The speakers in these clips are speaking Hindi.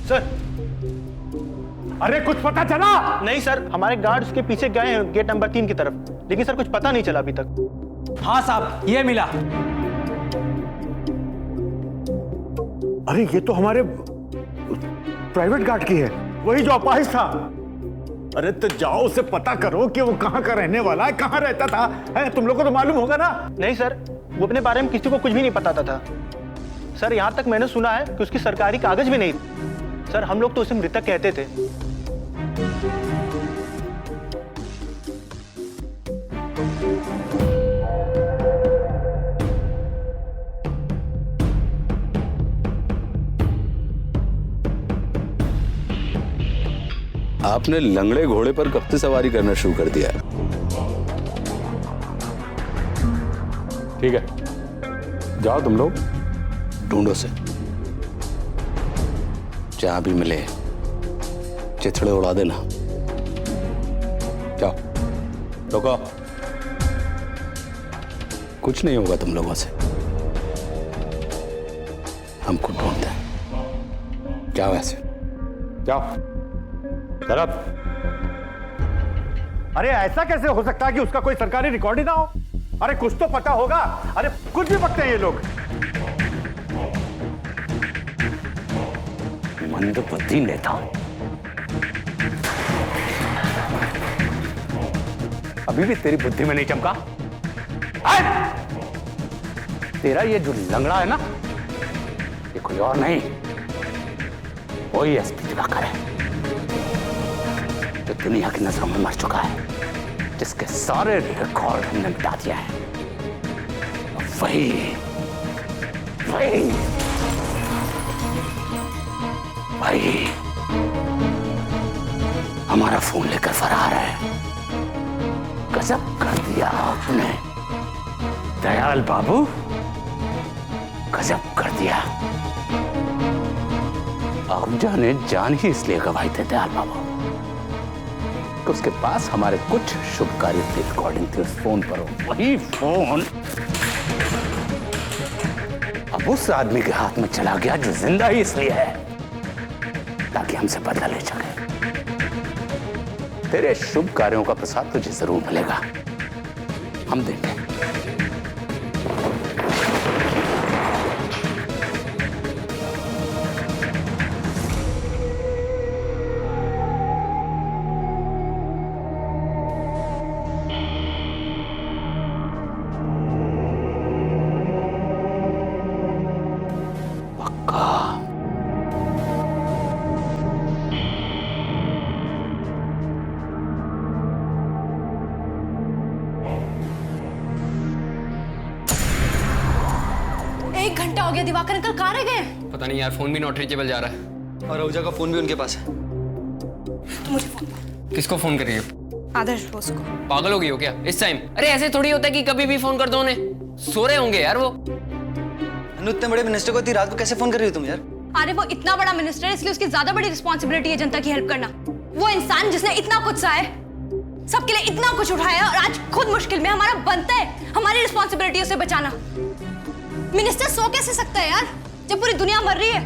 सर। अरे कुछ पता चला? नहीं सर, हमारे गार्ड उसके पीछे गए हैं गेट नंबर 3 की तरफ, लेकिन सर कुछ पता नहीं चला अभी तक। हाँ साहब, ये मिला। अरे ये तो हमारे प्राइवेट गार्ड की है, वही जो अपाहिज था। अरे तो जाओ उसे पता करो कि वो कहाँ का रहने वाला है, कहाँ रहता था, है? तुम लोगों को तो मालूम होगा ना। नहीं सर, वो अपने बारे में किसी को कुछ भी नहीं पता था। सर यहाँ तक मैंने सुना है कि उसकी सरकारी कागज भी नहीं थे। सर हम लोग तो उसे मृतक कहते थे। आपने लंगड़े घोड़े पर कब से सवारी करना शुरू कर दिया? ठीक है, जाओ तुम लोग, ढूंढो से, जहां भी मिले चिथड़े उड़ा देना। जाओ, रुको, कुछ नहीं होगा तुम लोगों से, हमको ढूंढते हैं। जाओ ऐसे, जाओ तरफ। अरे ऐसा कैसे हो सकता है कि उसका कोई सरकारी रिकॉर्ड ही ना हो? अरे कुछ तो पता होगा। अरे कुछ भी बकते हैं ये लोग। मंदबुद्धि नेता, अभी भी तेरी बुद्धि में नहीं चमका? तेरा ये जो लंगड़ा है ना, ये कोई और नहीं, वही एसपी दिवाकर है, जो दुनिया की नजरों में मर चुका है, जिसके सारे रिकॉर्ड हमने मिटा दिया है। वही वही वही हमारा फोन लेकर फरार है। गजब कर दिया आपने दयाल बाबू, गजब कर दिया। आप जाने जान ही इसलिए गवाई थे दयाल बाबू, उसके पास हमारे कुछ शुभ कार्य की रिकॉर्डिंग थी उस फोन पर। वही फोन अब उस आदमी के हाथ में चला गया जो जिंदा ही इसलिए है ताकि हमसे बदला ले सके। तेरे शुभ कार्यों का प्रसाद तुझे जरूर मिलेगा, हम देंगे। एक घंटा हो गया, दिवाकर अंकल कहाँ रह गए? पता नहीं यार, फोन भी नॉट रीचेबल जा रहा है और आहूजा का फोन भी उनके पास है। तो मुझे फोन कर। किसको फोन कर रही हो? आदर्श बोस को। पागल हो गई हो क्या इस टाइम? अरे ऐसे थोड़ी होता है कि कभी भी फोन कर दो उन्हें, सो रहे होंगे यार वो। इतने बड़े मिनिस्टर को इतनी रात को कैसे फोन कर रही हो तुम यार? अरे वो इतना बड़ा मिनिस्टर है, इसलिए उसकी ज्यादा बड़ी रिस्पॉन्सिबिलिटी है जनता की हेल्प करना। वो इंसान जिसने इतना कुछ सहा है, सबके लिए इतना कुछ उठाया और आज खुद मुश्किल में, हमारा बनता है हमारी रिस्पॉन्सिबिलिटी उसे बचाना। मिनिस्टर सो कैसे सकता है यार जब पूरी दुनिया मर रही है?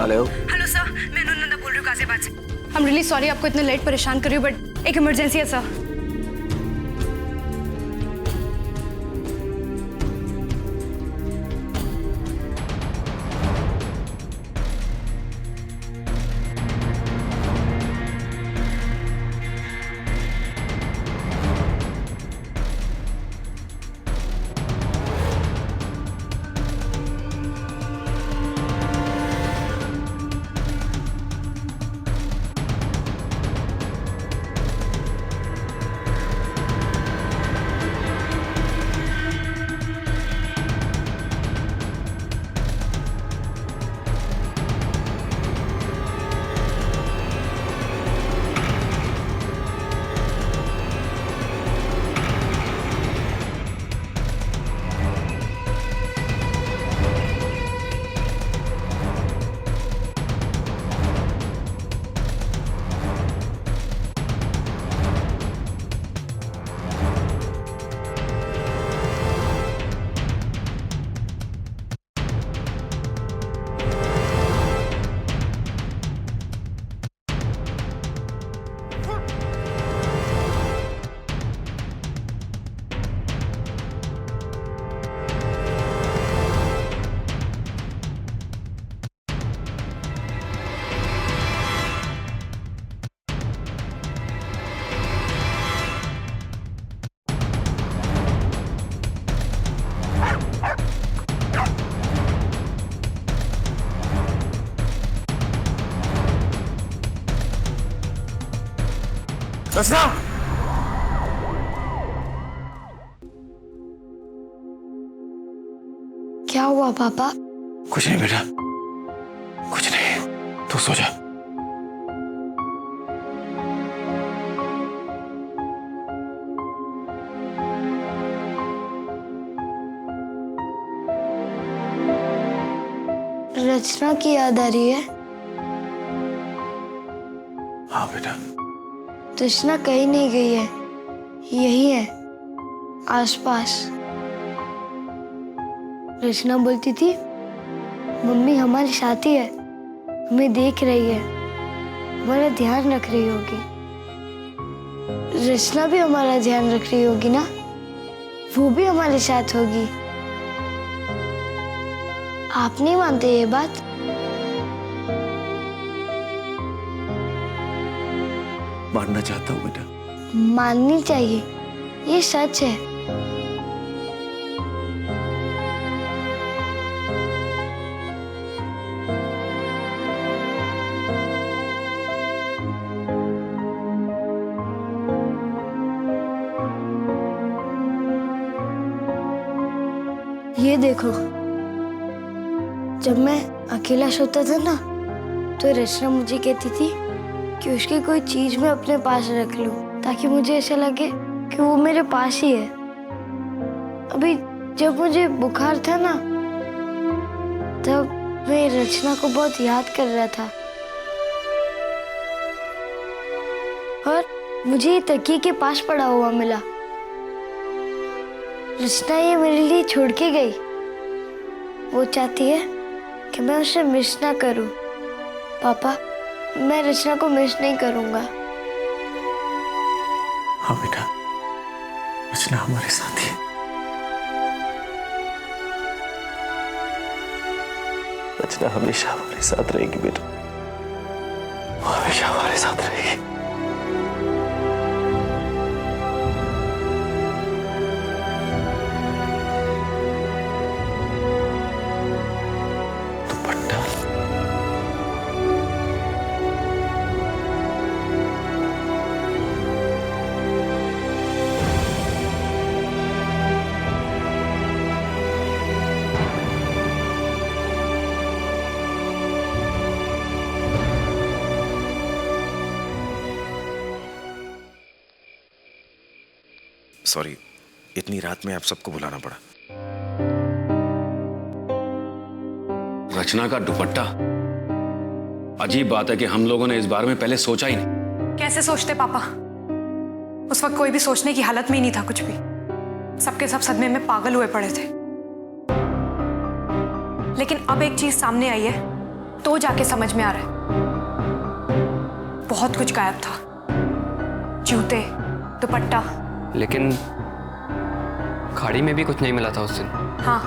हेलो हेलो सर, मैं नंदा बोल रही हूँ गाजियाबाद से। आई एम रियली सॉरी आपको इतना लेट परेशान कर रही हूँ, बट एक इमरजेंसी है सर। रचना! क्या हुआ पापा? कुछ नहीं बेटा, कुछ नहीं, तू सो जा। रचना की याद आ रही है? हाँ बेटा। रचना कहीं नहीं गई है, यही है आसपास। रचना बोलती थी मम्मी हमारे साथ ही है, हमें देख रही है, हमारा ध्यान रख रही होगी। रचना भी हमारा ध्यान रख रही होगी ना, वो भी हमारे साथ होगी। आप नहीं मानते ये बात? मानना चाहता हूँ बेटा। माननी चाहिए, ये सच है। ये देखो, जब मैं अकेला सोता था ना, तो रचना मुझे कहती थी कि उसकी कोई चीज मैं अपने पास रख लूं, ताकि मुझे ऐसा लगे कि वो मेरे पास ही है। अभी जब मुझे बुखार था ना, तब मैं रचना को बहुत याद कर रहा था, और मुझे ये तकिए के पास पड़ा हुआ मिला। रचना ये मेरे लिए छोड़ के गई। वो चाहती है कि मैं उसे मिस ना करूं। पापा, मैं रचना को मिस नहीं करूंगा। हाँ बेटा, रचना हमारे साथ ही है। रचना हमेशा हमारे साथ रहेगी बेटा, वो हमेशा हमारे साथ रहेगी। सॉरी, इतनी रात में आप सबको बुलाना पड़ा। रचना का दुपट्टा, अजीब बात है कि हम लोगों ने इस बारे में पहले सोचा ही नहीं। कैसे सोचते पापा? उस वक्त कोई भी सोचने की हालत में ही नहीं था कुछ भी। सबके सब सदमे में पागल हुए पड़े थे। लेकिन अब एक चीज सामने आई है तो जाके समझ में आ रहा है, बहुत कुछ गायब था। जूते, दुपट्टा। लेकिन खाड़ी में भी कुछ नहीं मिला था उस दिन। हाँ,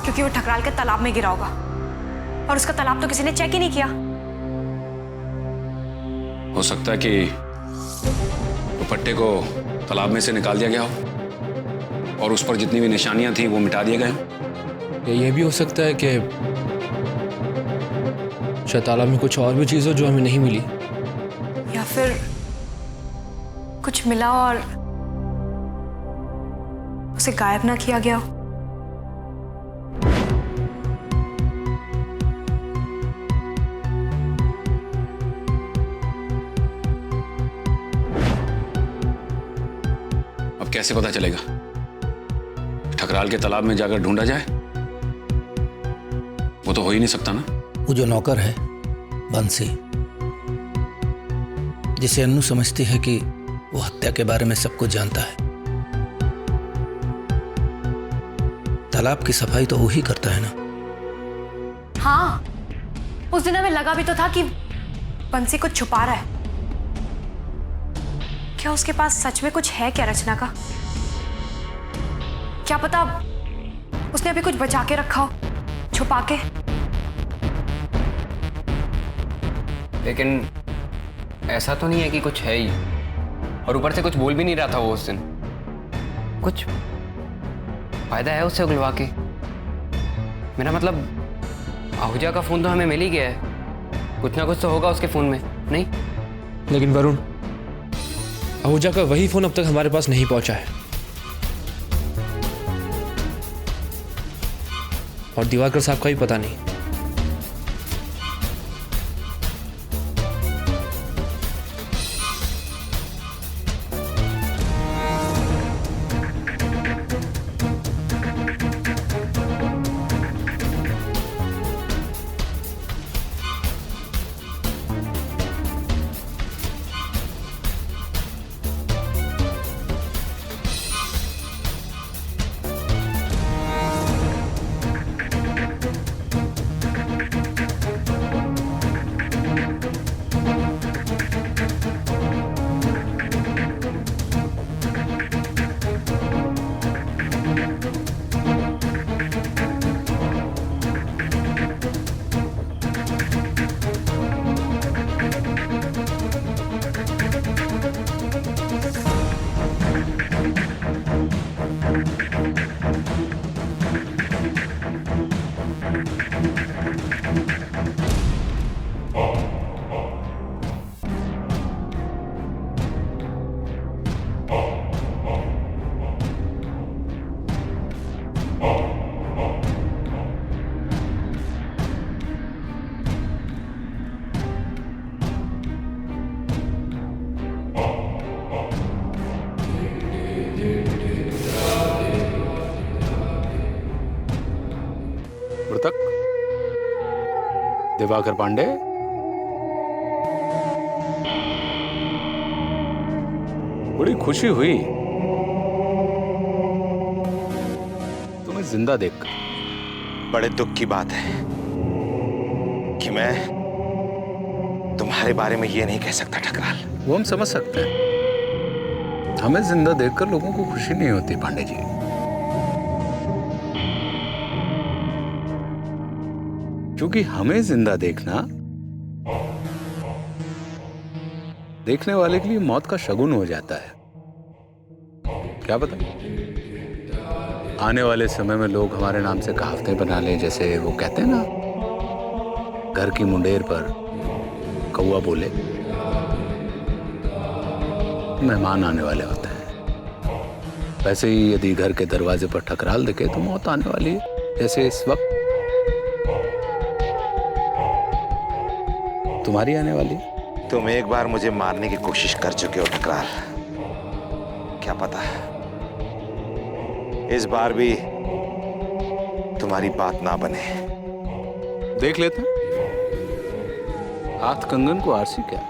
क्योंकि वो ठकराल के तालाब में गिरा होगा, और उसका तालाब तो किसी ने चेक ही नहीं किया। हो सकता है कि दुपट्टे को तालाब में से निकाल दिया गया हो और उस पर जितनी भी निशानियां थी वो मिटा दिए गए। ये भी हो सकता है कि शायद तालाब में कुछ और भी चीज हो जो हमें नहीं मिली, या फिर कुछ मिला और उसे गायब ना किया गया हो। अब कैसे पता चलेगा? ठकराल के तालाब में जाकर ढूंढा जाए? वो तो हो ही नहीं सकता ना। वो जो नौकर है बंसी, जिसे अन्नू समझती है कि वो हत्या के बारे में सब कुछ जानता है, तालाब की सफाई तो वो ही करता है ना। हाँ, उस दिन हमें लगा भी तो था कि बंसी कुछ छुपा रहा है। क्या उसके पास सच में कुछ है क्या रचना का? क्या पता उसने अभी कुछ बचा के रखा हो, छुपा के। लेकिन ऐसा तो नहीं है कि कुछ है ही, और ऊपर से कुछ बोल भी नहीं रहा था वो उस दिन। कुछ फायदा है उससे उगलवा के? मेरा मतलब आहूजा का फोन तो हमें मिल ही गया है, कुछ ना कुछ तो होगा उसके फोन में, नहीं? लेकिन वरुण, आहूजा का वही फोन अब तक हमारे पास नहीं पहुंचा है। और दिवाकर साहब का भी पता नहीं। मृतक दिवाकर पांडे, बड़ी खुशी हुई तुम्हें जिंदा देखकर। बड़े दुख की बात है कि मैं तुम्हारे बारे में ये नहीं कह सकता ठकराल। वो हम समझ सकते हैं, हमें जिंदा देखकर लोगों को खुशी नहीं होती पांडे जी। क्योंकि हमें जिंदा देखना देखने वाले के लिए मौत का शगुन हो जाता है। क्या पता आने वाले समय में लोग हमारे नाम से कहावतें बना लें, जैसे वो कहते हैं ना, घर की मुंडेर पर कौवा बोले। मेहमान आने वाले होते हैं। वैसे ही यदि घर के दरवाजे पर ठकराल दिखे तो मौत आने वाली है, जैसे इस वक्त तुम्हारी आने वाली। तुम एक बार मुझे मारने की कोशिश कर चुके हो ठकराल। क्या पता इस बार भी तुम्हारी बात ना बने। देख लेते हैं, हाथ कंगन को आरसी क्या।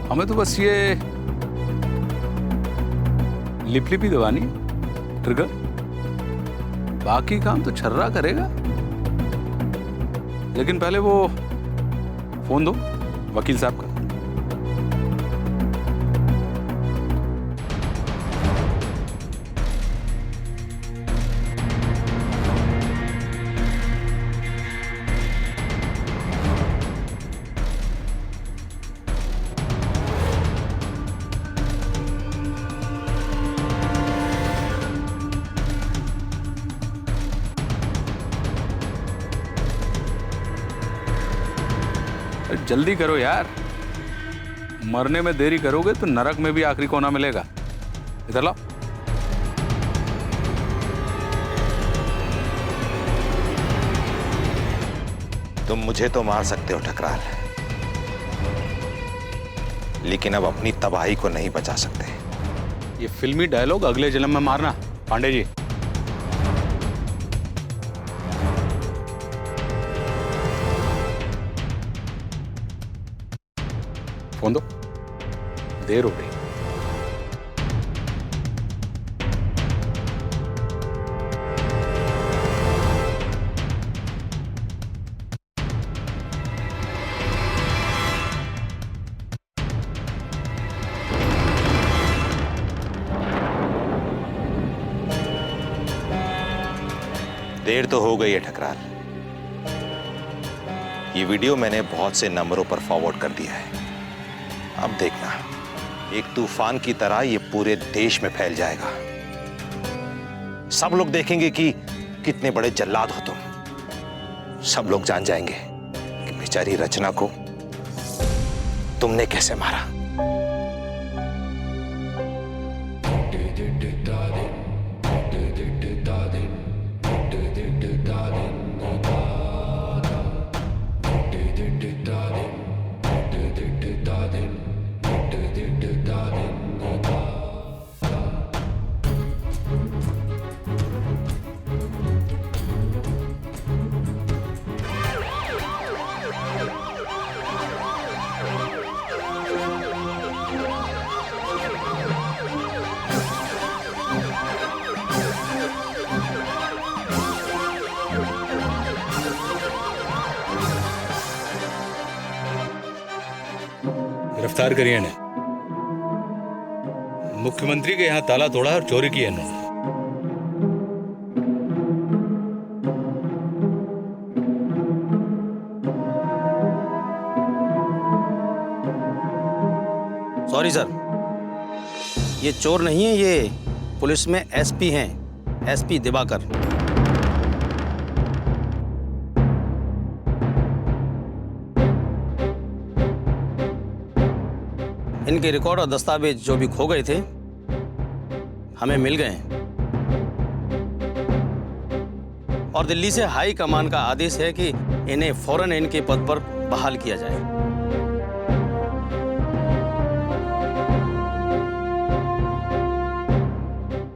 हमें तो बस ये लिपलिपी दबानी ट्रिगर, बाकी काम तो छर्रा करेगा। लेकिन पहले वो फोन दो वकील साहब का। जल्दी करो यार, मरने में देरी करोगे तो नरक में भी आखिरी कोना मिलेगा। इधर लाओ। तुम मुझे तो मार सकते हो ठकराल, लेकिन अब अपनी तबाही को नहीं बचा सकते। ये फिल्मी डायलॉग अगले जन्म में मारना पांडे जी। फोन दो, देर हो गई। देर तो हो गई है ठकराल। ये वीडियो मैंने बहुत से नंबरों पर फॉरवर्ड कर दिया है। अब देखना, एक तूफान की तरह ये पूरे देश में फैल जाएगा। सब लोग देखेंगे कि कितने बड़े जल्लाद हो तुम। सब लोग जान जाएंगे कि बेचारी रचना को तुमने कैसे मारा। गिरफ्तार करिए इन्हें। मुख्यमंत्री के यहाँ ताला तोड़ा और चोरी की है इन्होंने। सॉरी सर, ये चोर नहीं है, ये पुलिस में एसपी हैं, एसपी दिवाकर। इनके रिकॉर्ड और दस्तावेज जो भी खो गए थे हमें मिल गए हैं और दिल्ली से हाई कमान का आदेश है कि इन्हें फौरन इनके पद पर बहाल किया जाए।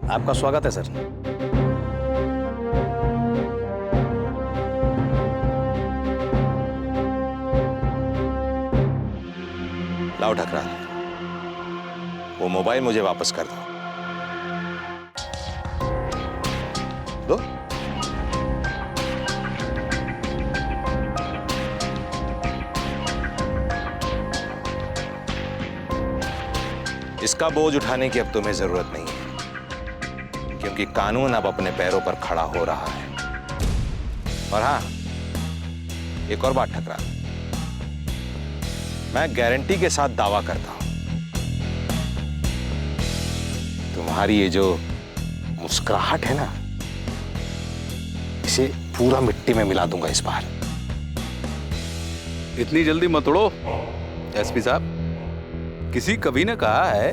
आपका स्वागत है सर। लाओ ठकरा, वो मोबाइल मुझे वापस कर दो। इसका बोझ उठाने की अब तुम्हें जरूरत नहीं है, क्योंकि कानून अब अपने पैरों पर खड़ा हो रहा है। और हाँ, एक और बात ठकरा, मैं गारंटी के साथ दावा करता हूं, तुम्हारी ये जो मुस्कुराहट है ना, इसे पूरा मिट्टी में मिला दूंगा इस बार। इतनी जल्दी मत उड़ो एसपी साहब। किसी कवि ने कहा है,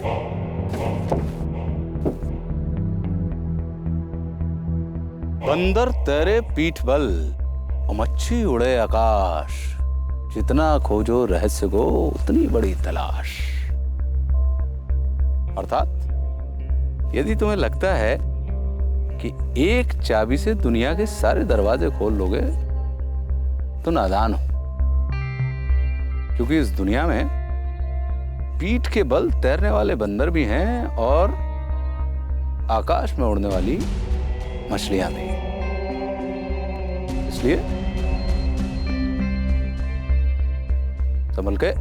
बंदर तैरे पीठ बल और मच्छी उड़े आकाश, जितना खोजो रहस्य को उतनी बड़ी तलाश। अर्थात यदि तुम्हें लगता है कि एक चाबी से दुनिया के सारे दरवाजे खोल लोगे तो नादान हो, क्योंकि इस दुनिया में पीठ के बल तैरने वाले बंदर भी हैं और आकाश में उड़ने वाली मछलियां भी। इसलिए संभल के।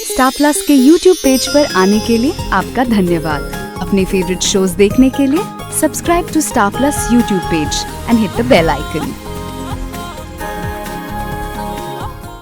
स्टार प्लस के YouTube पेज पर आने के लिए आपका धन्यवाद। अपने फेवरेट शोज देखने के लिए subscribe to Star Plus YouTube page and hit the bell icon.